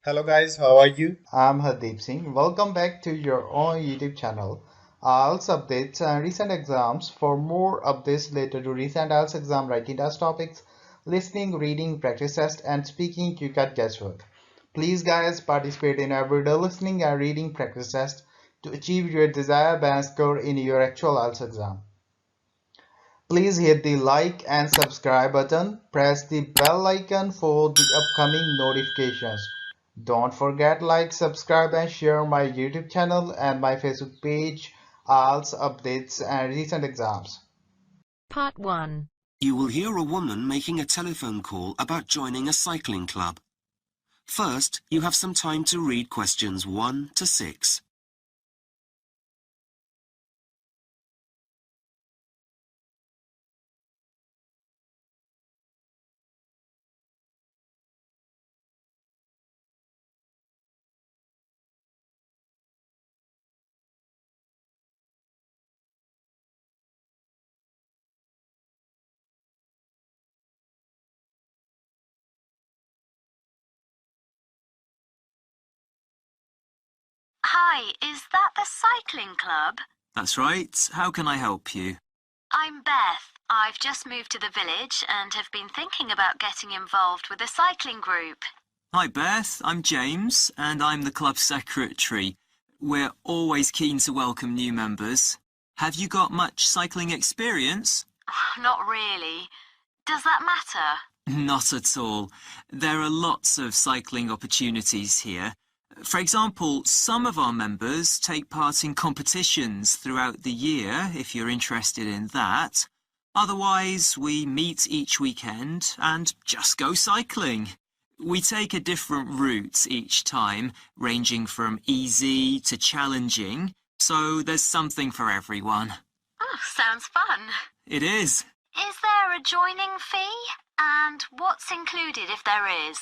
Hello guys, how are you? I'm Hardeep Singh. Welcome back to your own YouTube channel. IELTS updates and recent exams. For more updates related to recent IELTS exam writing test topics, listening, reading, practice test, and speaking, you got guesswork. Please, guys, participate in everyday listening and reading practice test to achieve your desired band score in your actual IELTS exam. Please hit the like and subscribe button. Press the bell icon for the upcoming notifications. Don't forget like, subscribe and share my YouTube channel and my Facebook page, IELTS updates and recent exams. Part 1. You will hear a woman making a telephone call about joining a cycling club. First, you have some time to read questions 1 to 6. Hi, is that the cycling club? That's right. How can I help you? I'm Beth. I've just moved to the village and have been thinking about getting involved with a cycling group. Hi Beth, I'm James and I'm the club secretary. We're always keen to welcome new members. Have you got much cycling experience? Not really. Does that matter? Not at all. There are lots of cycling opportunities here. For example, some of our members take part in competitions throughout the year, if you're interested in that. Otherwise, we meet each weekend and just go cycling. We take a different route each time, ranging from easy to challenging, so there's something for everyone. Oh, sounds fun. It is. Is there a joining fee? And what's included if there is?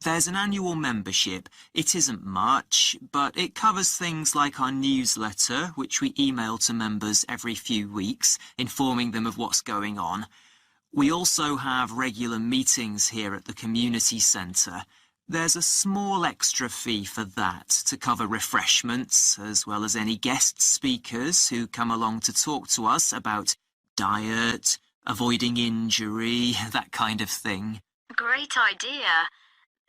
There's an annual membership. It isn't much, but it covers things like our newsletter, which we email to members every few weeks, informing them of what's going on. We also have regular meetings here at the community centre. There's a small extra fee for that to cover refreshments, as well as any guest speakers who come along to talk to us about diet, avoiding injury, that kind of thing. Great idea.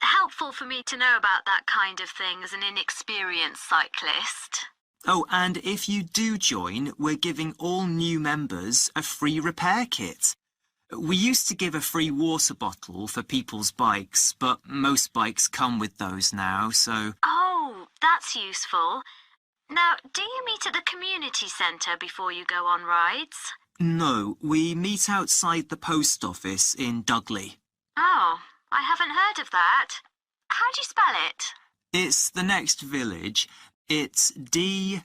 Helpful for me to know about that kind of thing as an inexperienced cyclist. Oh, and if you do join, we're giving all new members a free repair kit. We used to give a free water bottle for people's bikes, but most bikes come with those now, so... Oh, that's useful. Now, do you meet at the community centre before you go on rides? No, we meet outside the post office in Dudley. Oh, I haven't heard of that. How do you spell it? It's the next village. It's D-O-U-G-L-E-Y.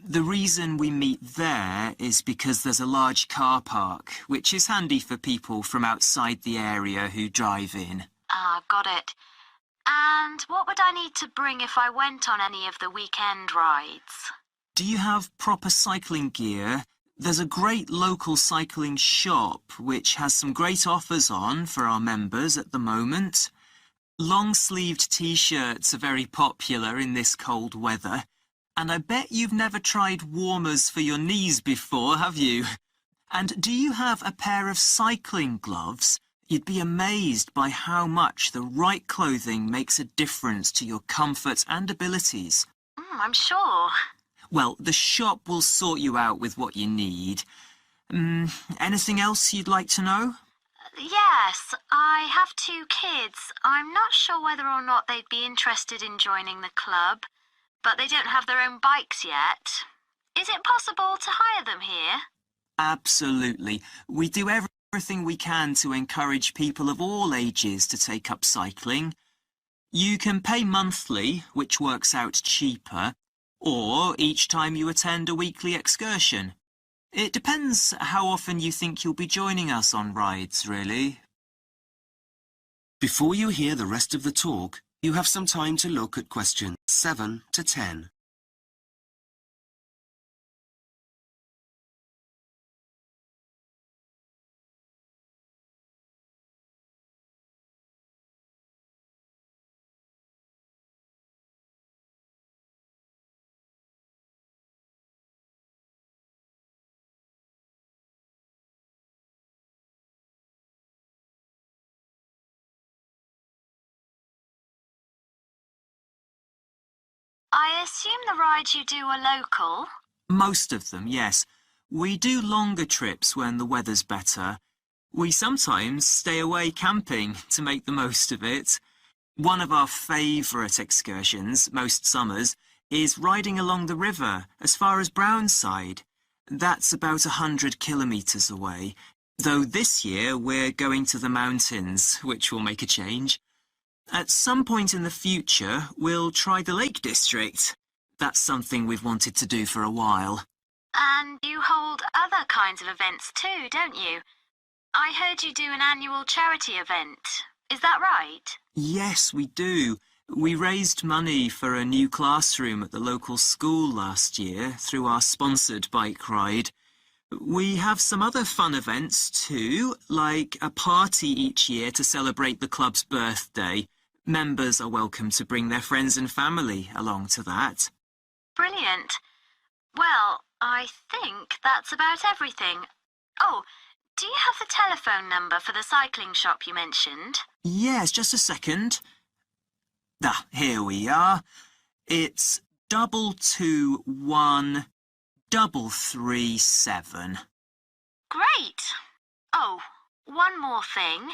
The reason we meet there is because there's a large car park, which is handy for people from outside the area who drive in. Ah, got it. And what would I need to bring if I went on any of the weekend rides? Do you have proper cycling gear? There's a great local cycling shop which has some great offers on for our members at the moment. Long-sleeved t-shirts are very popular in this cold weather. And I bet you've never tried warmers for your knees before, have you? And do you have a pair of cycling gloves? You'd be amazed by how much the right clothing makes a difference to your comfort and abilities. I'm sure. Well, the shop will sort you out with what you need. Anything else you'd like to know? Yes, I have 2 kids. I'm not sure whether or not they'd be interested in joining the club, but they don't have their own bikes yet. Is it possible to hire them here? Absolutely. We do everything we can to encourage people of all ages to take up cycling. You can pay monthly, which works out cheaper, or each time you attend a weekly excursion. It depends how often you think you'll be joining us on rides, really. Before you hear the rest of the talk, you have some time to look at questions 7 to 10. I assume the rides you do are local? Most of them, yes. We do longer trips when the weather's better. We sometimes stay away camping to make the most of it. One of our favourite excursions, most summers, is riding along the river as far as Brownside. That's about 100 kilometres away, though this year we're going to the mountains, which will make a change. At some point in the future, we'll try the Lake District. That's something we've wanted to do for a while. And you hold other kinds of events too, don't you? I heard you do an annual charity event. Is that right? Yes, we do. We raised money for a new classroom at the local school last year through our sponsored bike ride. We have some other fun events too, like a party each year to celebrate the club's birthday. Members are welcome to bring their friends and family along to that. Brilliant. Well, I think that's about everything. Oh, do you have the telephone number for the cycling shop you mentioned? Yes, just a second. Here we are. It's 221337. Great. Oh, one more thing.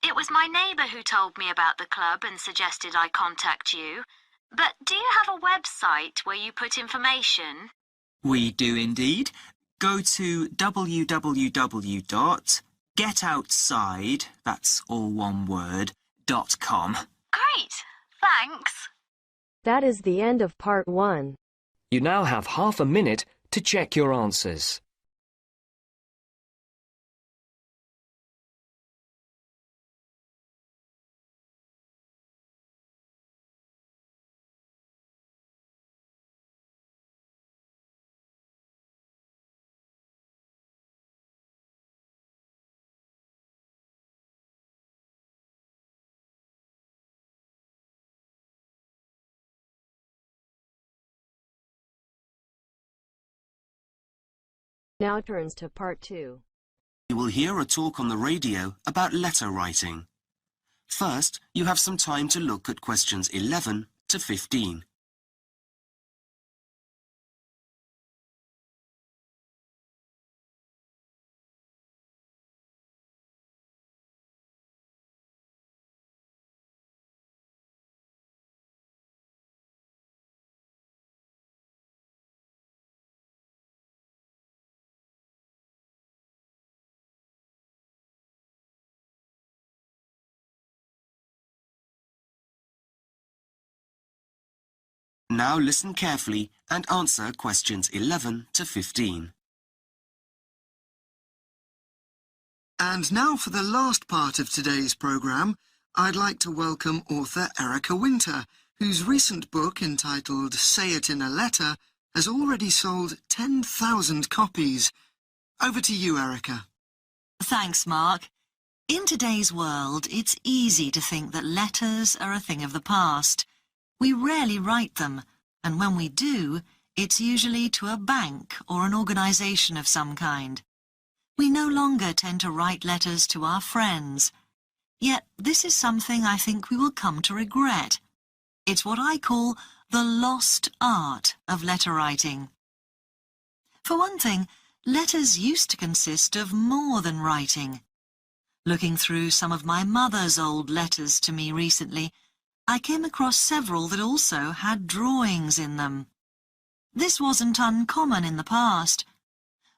It was my neighbour who told me about the club and suggested I contact you. But do you have a website where you put information? We do indeed. Go to www.getoutside, that's all one word, .com. Great. Thanks. That is the end of part 1. You now have half a minute to check your answers. Now turns to part 2. You will hear a talk on the radio about letter writing. First, you have some time to look at questions 11 to 15. Now listen carefully and answer questions 11 to 15. And now for the last part of today's programme, I'd like to welcome author Erica Winter, whose recent book entitled Say It in a Letter has already sold 10,000 copies. Over to you, Erica. Thanks, Mark. In today's world, it's easy to think that letters are a thing of the past. We rarely write them, and when we do, it's usually to a bank or an organisation of some kind. We no longer tend to write letters to our friends. Yet this is something I think we will come to regret. It's what I call the lost art of letter writing. For one thing, letters used to consist of more than writing. Looking through some of my mother's old letters to me recently, I came across several that also had drawings in them. This wasn't uncommon in the past.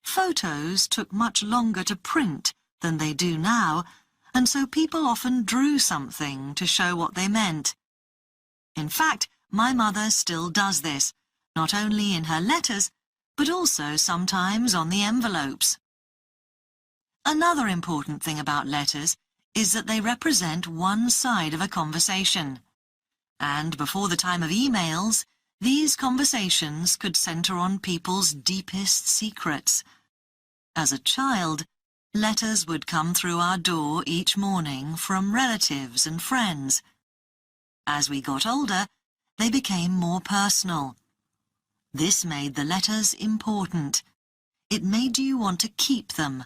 Photos took much longer to print than they do now, and so people often drew something to show what they meant. In fact, my mother still does this, not only in her letters, but also sometimes on the envelopes. Another important thing about letters is that they represent one side of a conversation. And before the time of emails, these conversations could centre on people's deepest secrets. As a child, letters would come through our door each morning from relatives and friends. As we got older, they became more personal. This made the letters important. It made you want to keep them.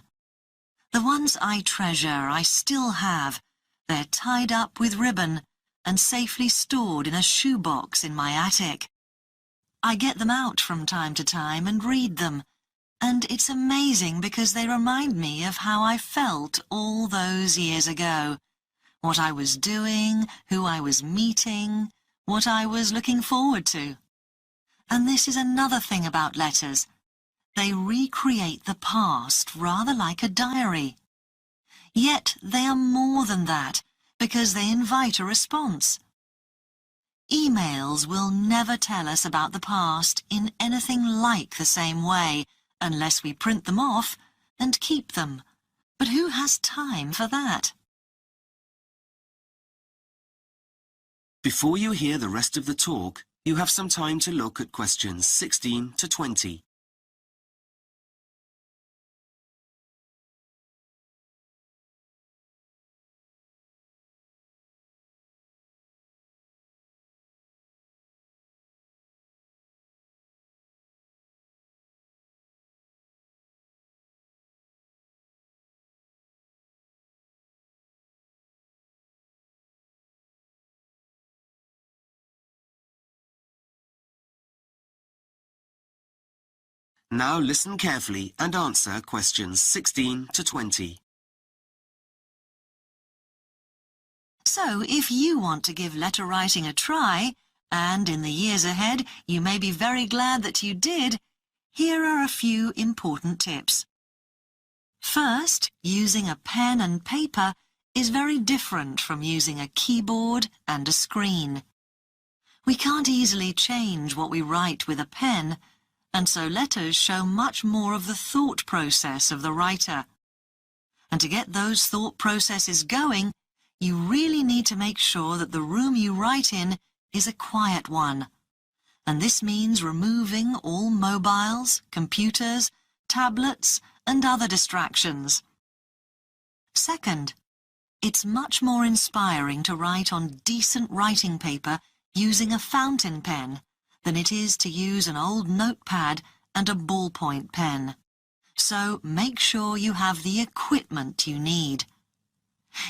The ones I treasure I still have. They're tied up with ribbon and safely stored in a shoebox in my attic. I get them out from time to time and read them, and it's amazing because they remind me of how I felt all those years ago, what I was doing, who I was meeting, what I was looking forward to. And this is another thing about letters. They recreate the past rather like a diary. Yet they are more than that, because they invite a response. Emails will never tell us about the past in anything like the same way, unless we print them off and keep them. But who has time for that? Before you hear the rest of the talk, you have some time to look at questions 16 to 20. Now listen carefully and answer questions 16 to 20. So, if you want to give letter writing a try, and in the years ahead you may be very glad that you did, here are a few important tips. First, using a pen and paper is very different from using a keyboard and a screen. We can't easily change what we write with a pen, and so letters show much more of the thought process of the writer. And to get those thought processes going, you really need to make sure that the room you write in is a quiet one. And this means removing all mobiles, computers, tablets, and other distractions. Second, it's much more inspiring to write on decent writing paper using a fountain pen than it is to use an old notepad and a ballpoint pen. So make sure you have the equipment you need.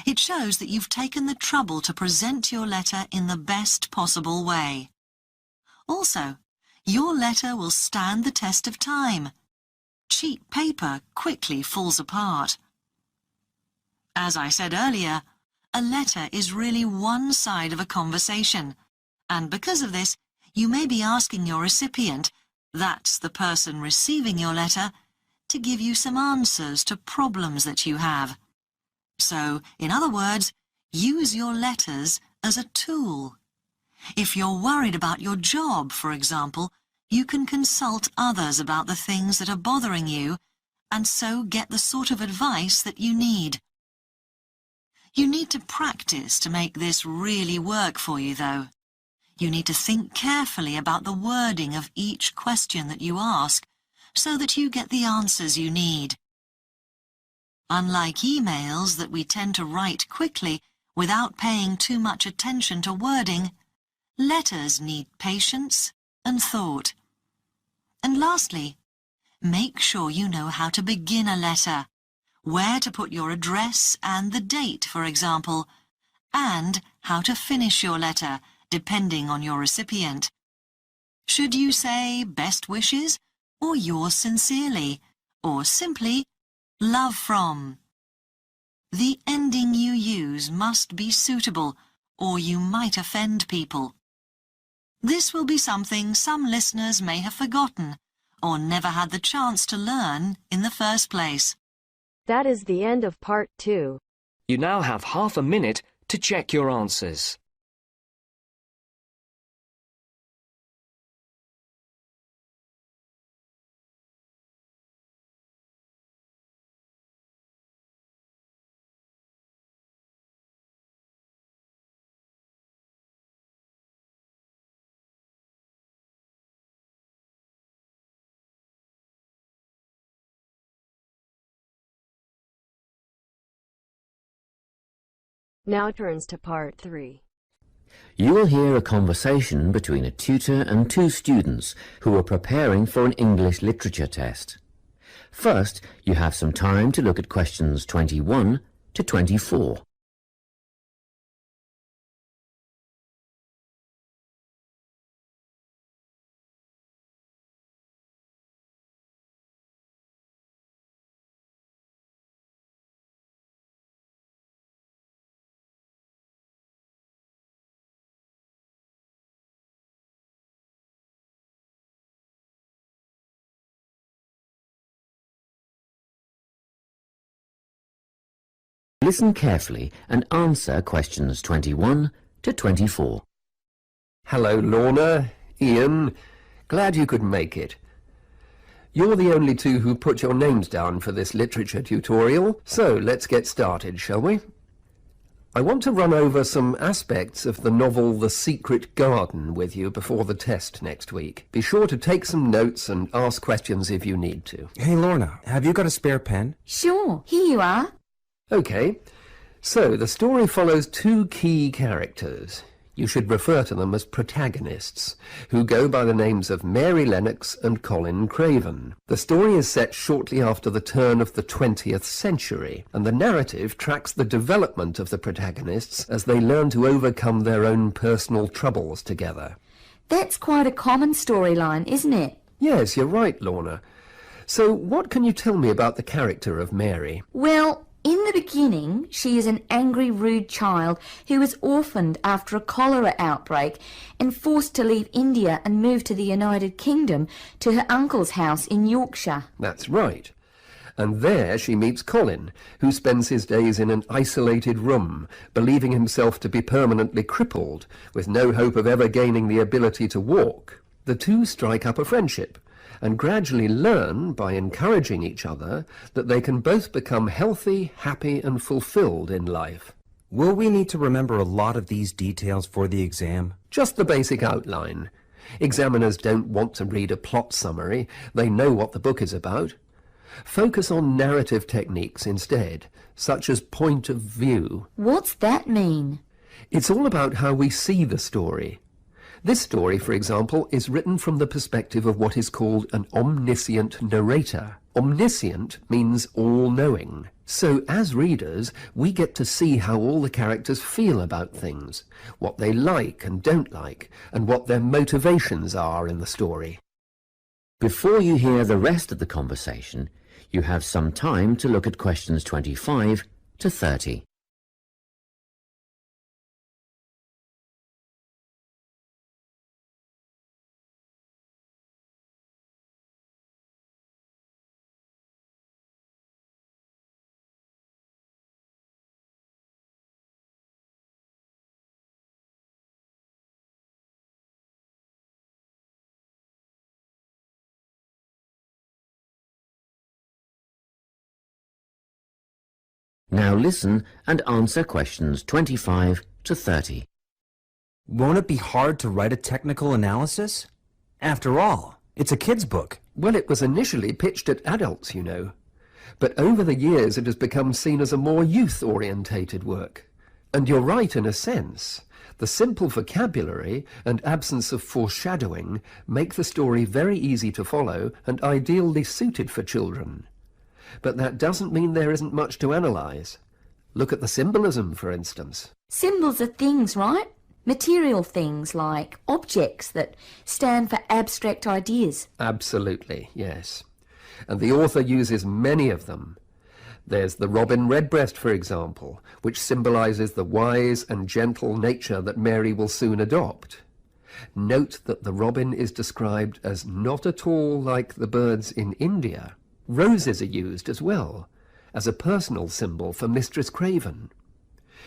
It shows that you've taken the trouble to present your letter in the best possible way. Also, your letter will stand the test of time. Cheap paper quickly falls apart. As I said earlier, a letter is really one side of a conversation, and because of this, you may be asking your recipient, that's the person receiving your letter, to give you some answers to problems that you have. So, in other words, use your letters as a tool. If you're worried about your job, for example, you can consult others about the things that are bothering you, and so get the sort of advice that you need. You need to practice to make this really work for you, though. You need to think carefully about the wording of each question that you ask, so that you get the answers you need. Unlike emails that we tend to write quickly without paying too much attention to wording, letters need patience and thought. And lastly, make sure you know how to begin a letter, where to put your address and the date, for example, and how to finish your letter, depending on your recipient. Should you say best wishes, or yours sincerely, or simply love from? The ending you use must be suitable, or you might offend people. This will be something some listeners may have forgotten, or never had the chance to learn in the first place. That is the end of part 2. You now have half a minute to check your answers. Now turns to part 3. You will hear a conversation between a tutor and two students who are preparing for an English literature test. First, you have some time to look at questions 21 to 24. Listen carefully and answer questions 21 to 24. Hello, Lorna, Ian. Glad you could make it. You're the only two who put your names down for this literature tutorial, so let's get started, shall we? I want to run over some aspects of the novel The Secret Garden with you before the test next week. Be sure to take some notes and ask questions if you need to. Hey, Lorna, have you got a spare pen? Sure, here you are. Okay, so the story follows two key characters. You should refer to them as protagonists, who go by the names of Mary Lennox and Colin Craven. The story is set shortly after the turn of the 20th century, and the narrative tracks the development of the protagonists as they learn to overcome their own personal troubles together. That's quite a common storyline, isn't it? Yes, you're right, Lorna. So what can you tell me about the character of Mary? Well, in the beginning, she is an angry, rude child who was orphaned after a cholera outbreak and forced to leave India and move to the United Kingdom to her uncle's house in Yorkshire. That's right. And there she meets Colin, who spends his days in an isolated room, believing himself to be permanently crippled, with no hope of ever gaining the ability to walk. The two strike up a friendship, and gradually learn, by encouraging each other, that they can both become healthy, happy and fulfilled in life. Will we need to remember a lot of these details for the exam? Just the basic outline. Examiners don't want to read a plot summary. They know what the book is about. Focus on narrative techniques instead, such as point of view. What's that mean? It's all about how we see the story. This story, for example, is written from the perspective of what is called an omniscient narrator. Omniscient means all-knowing. So, as readers, we get to see how all the characters feel about things, what they like and don't like, and what their motivations are in the story. Before you hear the rest of the conversation, you have some time to look at questions 25 to 30. Now listen and answer questions 25 to 30. Won't it be hard to write a technical analysis? After all, it's a kid's book. Well, it was initially pitched at adults, you know. But over the years it has become seen as a more youth-orientated work. And you're right in a sense. The simple vocabulary and absence of foreshadowing make the story very easy to follow and ideally suited for children. But that doesn't mean there isn't much to analyse. Look at the symbolism, for instance. Symbols are things, right? Material things like objects that stand for abstract ideas. Absolutely, yes. And the author uses many of them. There's the robin redbreast, for example, which symbolises the wise and gentle nature that Mary will soon adopt. Note that the robin is described as not at all like the birds in India. Roses are used as well, as a personal symbol for Mistress Craven.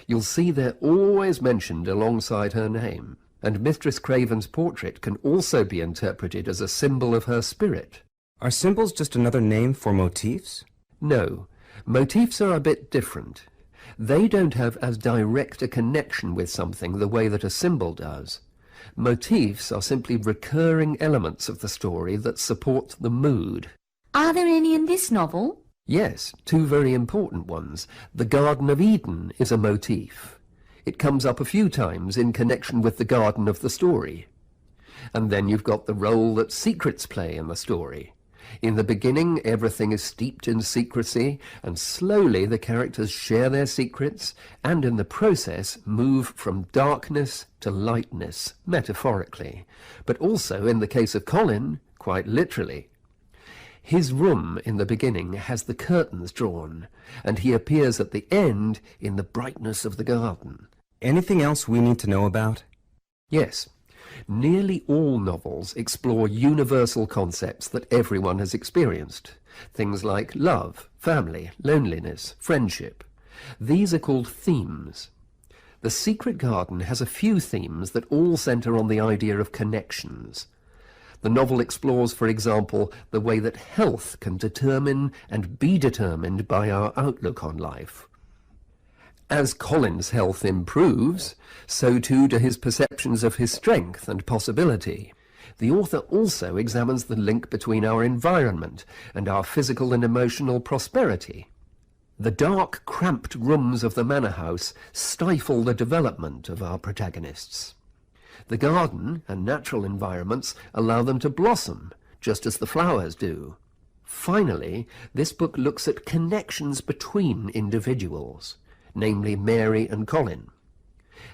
You'll see they're always mentioned alongside her name, and Mistress Craven's portrait can also be interpreted as a symbol of her spirit. Are symbols just another name for motifs? No, motifs are a bit different. They don't have as direct a connection with something the way that a symbol does. Motifs are simply recurring elements of the story that support the mood. Are there any in this novel? Yes, two very important ones. The Garden of Eden is a motif. It comes up a few times in connection with the garden of the story. And then you've got the role that secrets play in the story. In the beginning, everything is steeped in secrecy, and slowly the characters share their secrets, and in the process move from darkness to lightness, metaphorically, but also, in the case of Colin, quite literally. His room in the beginning has the curtains drawn, and he appears at the end in the brightness of the garden. Anything else we need to know about? Yes. Nearly all novels explore universal concepts that everyone has experienced. Things like love, family, loneliness, friendship. These are called themes. The Secret Garden has a few themes that all centre on the idea of connections. The novel explores, for example, the way that health can determine and be determined by our outlook on life. As Colin's health improves, so too do his perceptions of his strength and possibility. The author also examines the link between our environment and our physical and emotional prosperity. The dark, cramped rooms of the manor house stifle the development of our protagonists. The garden and natural environments allow them to blossom, just as the flowers do. Finally, this book looks at connections between individuals, namely Mary and Colin.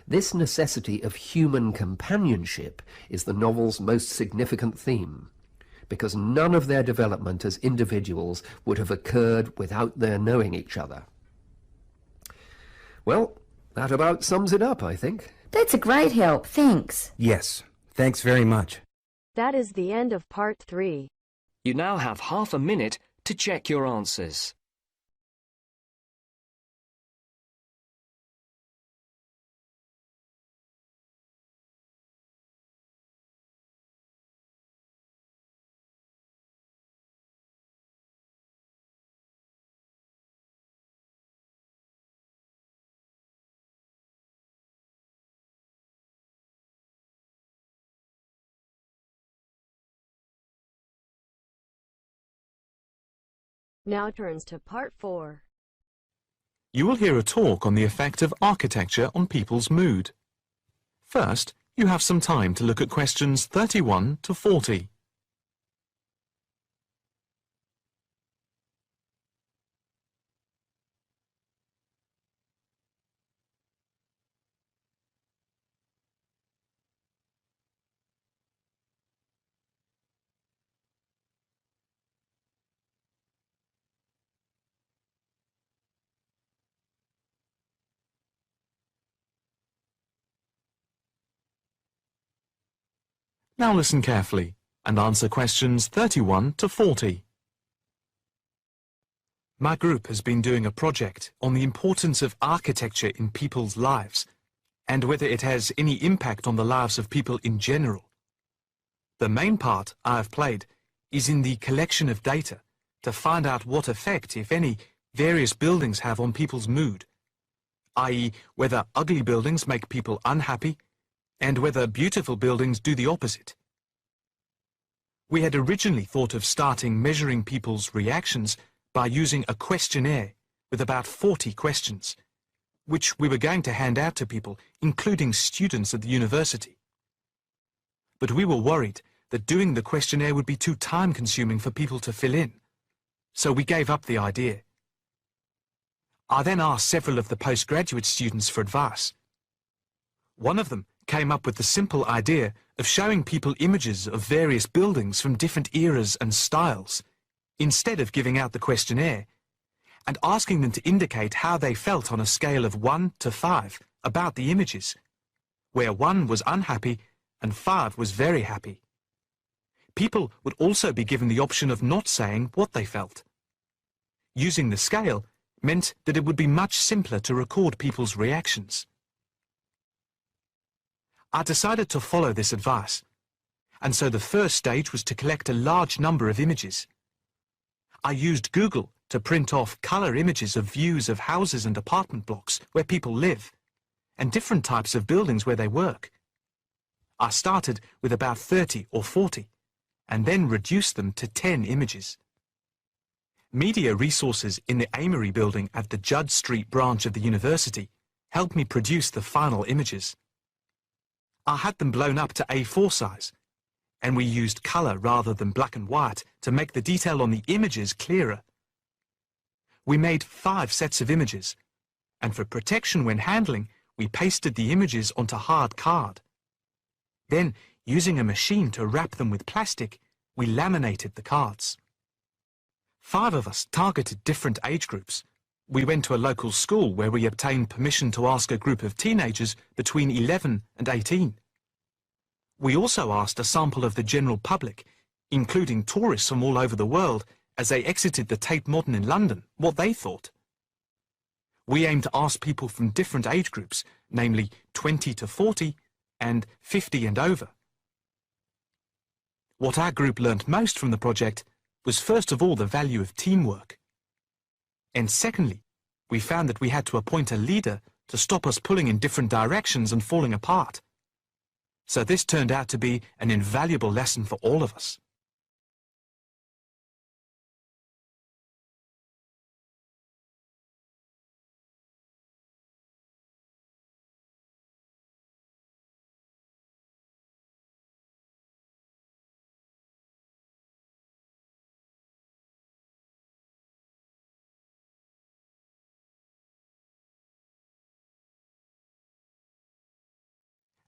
This necessity of human companionship is the novel's most significant theme, because none of their development as individuals would have occurred without their knowing each other. Well, that about sums it up, I think. That's a great help, thanks. Yes, thanks very much. That is the end of part 3. You now have half a minute to check your answers. Now turns to part 4. You will hear a talk on the effect of architecture on people's mood. First, you have some time to look at questions 31 to 40. Now listen carefully and answer questions 31 to 40. My group has been doing a project on the importance of architecture in people's lives and whether it has any impact on the lives of people in general. The main part I have played is in the collection of data to find out what effect, if any, various buildings have on people's mood, i.e., whether ugly buildings make people unhappy and whether beautiful buildings do the opposite. We had originally thought of starting measuring people's reactions by using a questionnaire with about 40 questions, which we were going to hand out to people, including students at the university. But we were worried that doing the questionnaire would be too time-consuming for people to fill in, so we gave up the idea. I then asked several of the postgraduate students for advice. One of them came up with the simple idea of showing people images of various buildings from different eras and styles, instead of giving out the questionnaire, and asking them to indicate how they felt on a scale of 1 to 5 about the images, where 1 was unhappy and 5 was very happy. People would also be given the option of not saying what they felt. Using the scale meant that it would be much simpler to record people's reactions. I decided to follow this advice, and so the first stage was to collect a large number of images. I used Google to print off colour images of views of houses and apartment blocks where people live, and different types of buildings where they work. I started with about 30 or 40, and then reduced them to 10 images. Media resources in the Amory building at the Judd Street branch of the university helped me produce the final images. I had them blown up to A4 size, and we used colour rather than black and white to make the detail on the images clearer. We made 5 sets of images, and for protection when handling, we pasted the images onto hard card. Then, using a machine to wrap them with plastic, we laminated the cards. 5 of us targeted different age groups. We went to a local school where we obtained permission to ask a group of teenagers between 11 and 18. We also asked a sample of the general public, including tourists from all over the world, as they exited the Tate Modern in London, what they thought. we aim to ask people from different age groups, namely 20 to 40 and 50 and over. What our group learnt most from the project was first of all the value of teamwork. And secondly, we found that we had to appoint a leader to stop us pulling in different directions and falling apart. So this turned out to be an invaluable lesson for all of us.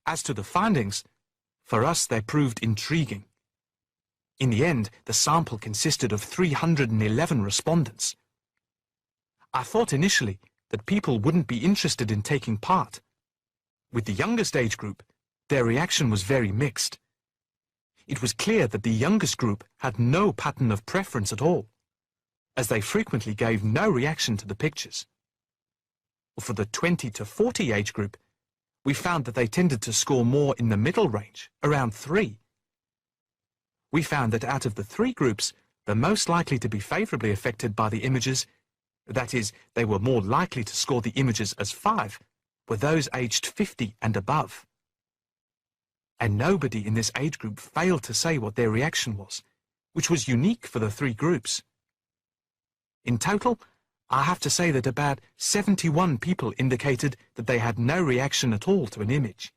As to the findings, for us they proved intriguing. In the end, the sample consisted of 311 respondents. I thought initially that people wouldn't be interested in taking part. With the youngest age group, their reaction was very mixed. It was clear that the youngest group had no pattern of preference at all, as they frequently gave no reaction to the pictures. For the 20 to 40 age group, we found that they tended to score more in the middle range, around 3. We found that out of the 3 groups, the most likely to be favourably affected by the images, that is, they were more likely to score the images as 5, were those aged 50 and above. And nobody in this age group failed to say what their reaction was, which was unique for the 3 groups. In total, I have to say that about 71 people indicated that they had no reaction at all to an image.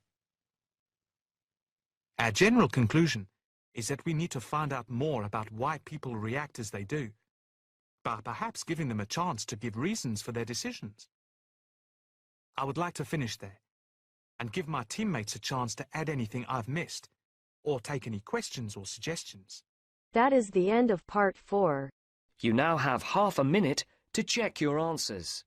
Our general conclusion is that we need to find out more about why people react as they do, by perhaps giving them a chance to give reasons for their decisions. I would like to finish there and give my teammates a chance to add anything I've missed or take any questions or suggestions. That is the end of part 4. You now have half a minute to check your answers.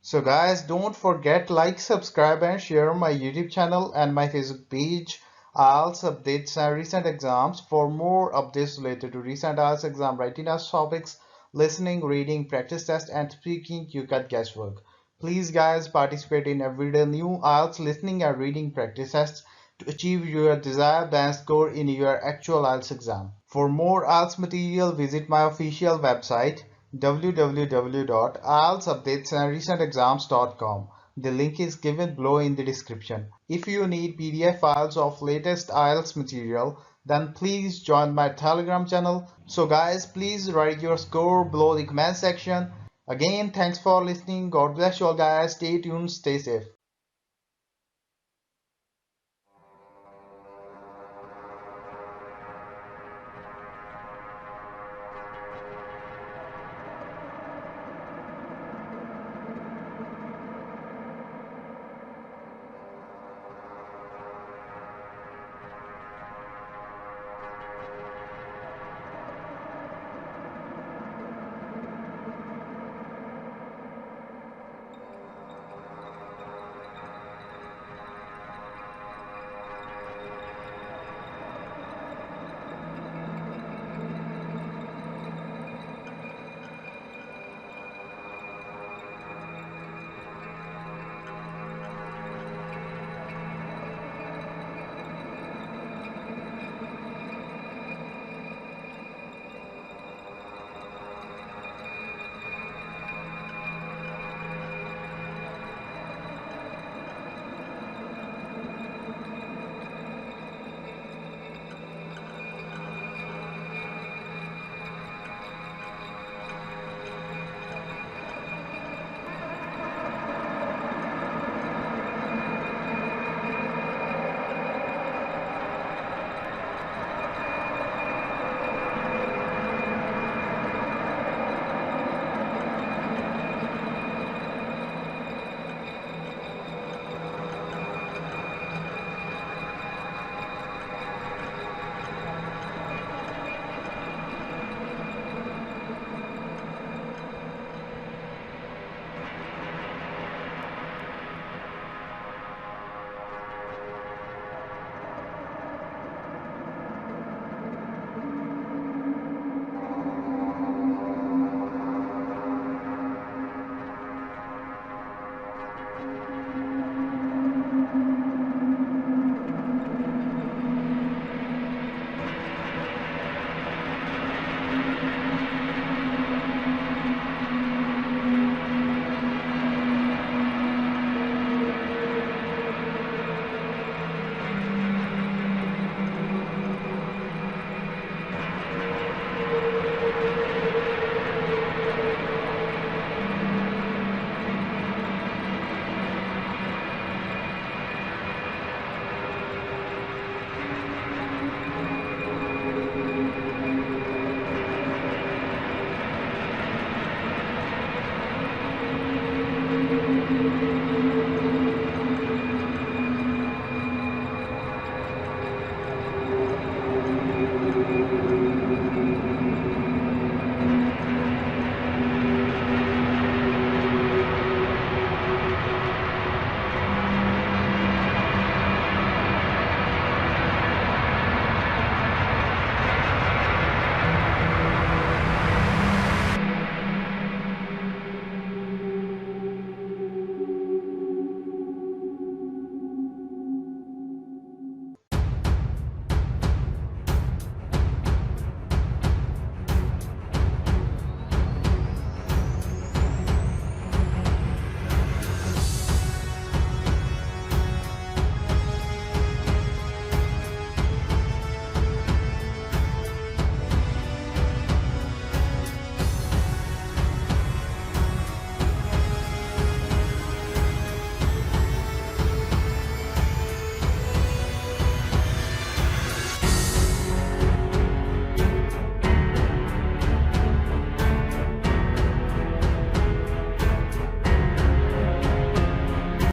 So guys, don't forget like, subscribe and share my YouTube channel and my Facebook page, IELTS updates and recent exams. For more updates related to recent IELTS exam writing test topics, listening, reading, practice test and speaking, you got guesswork. Please guys, participate in everyday new IELTS listening and reading practice tests to achieve your desired band score in your actual IELTS exam. For more IELTS material, visit my official website www.ieltsupdatesandrecentexams.com. The link is given below in the description. If you need PDF files of latest IELTS material, then please join my Telegram channel. So guys, please write your score below the comment section. Again, thanks for listening. God bless you all guys. Stay tuned, stay safe.